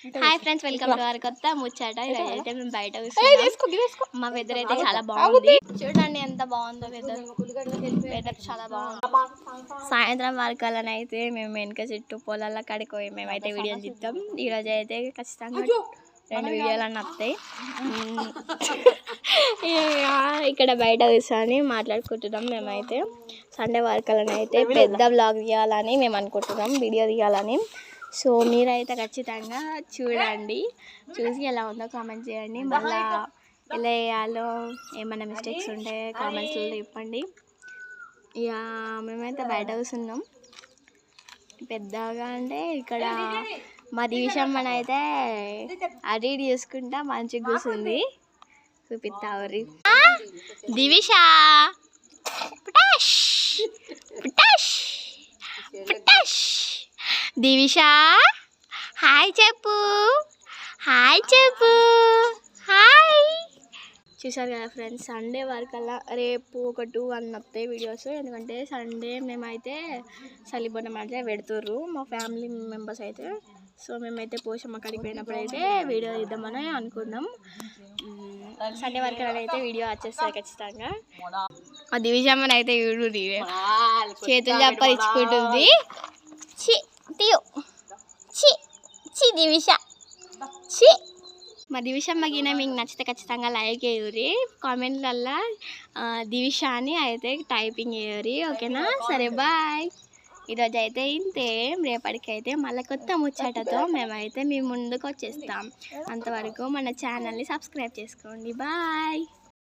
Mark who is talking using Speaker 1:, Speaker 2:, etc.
Speaker 1: Hi friends, welcome to our కొత్త ముచ్చట. ఈరోజు అయితే మేము బయట కూర్చున్నాం. మా వెదర్ అయితే చాలా బాగుంది. చూడండి ఎంత బాగుందో వెదర్. వెదర్ చాలా బాగుంది. సాయంత్రం వరకల్లా అయితే మేము వెనక చుట్టూ పొలాల కాడికి పోయి మేమైతే వీడియోలు తీస్తాం. ఈరోజు అయితే ఖచ్చితంగా 2 వీడియోలు అన్నీ వస్తాయి. ఇక్కడ బయట కూర్చొని మాట్లాడుకుంటున్నాం. మేమైతే సండే వరకల్లా అయితే పెద్ద బ్లాగ్ తీయాలని మేము అనుకుంటున్నాం, వీడియో తీయాలని. సో మీరైతే ఖచ్చితంగా చూడండి, చూసి ఎలా ఉందో కామెంట్ చేయండి. మళ్ళీ ఎలా వేయాలో ఏమైనా మిస్టేక్స్ ఉంటే కామెంట్స్లో చెప్పండి. ఇక మేమైతే బయట కూర్చున్నాం. పెద్దగా అంటే ఇక్కడ మా దివిషమ్మన అయితే అటు ఇటు చూసుకుంటా మంచిగా కూర్చుంది. చూపిస్తావరి దివిషా పుటాష్ పుటాష్ పుటాష్. దివిషా హాయ్ చెప్పు, హాయ్ చెప్పు, హాయ్. చూసారు కదా ఫ్రెండ్స్, సండే వరకల్లా రేపు ఒక 2 అన్నీ వస్తాయి వీడియోస్. ఎందుకంటే సండే మేమైతే సలిబొనం అయితే పెడుతుర్రు మా ఫ్యామిలీ మెంబర్స్ అయితే. సో మేమైతే పోషమ్మ కాడికి పోయినప్పుడు అయితే వీడియో ఇద్దామని అనుకున్నాం. సండే వరకు అయితే వీడియో వచ్చేస్తుంది ఖచ్చితంగా. ఆ దివిషమ్మని అయితే వీడు చేతులు చప్పరించుకుంటుంది. చి తీయో చి చి దివిష చి. మా దివిషమ్మకి మీకు నచ్చితే ఖచ్చితంగా లైక్ వేయరి, కామెంట్లల్లో దివిష అని అయితే టైపింగ్ వేయరి, ఓకేనా? సరే బాయ్. ఈరోజు అయితే ఇంతే. రేపటికైతే మళ్ళీ కొత్త ముచ్చటతో మేమైతే మీ ముందుకు వచ్చేస్తాం. అంతవరకు మన ఛానల్ని సబ్స్క్రైబ్ చేసుకోండి. బాయ్.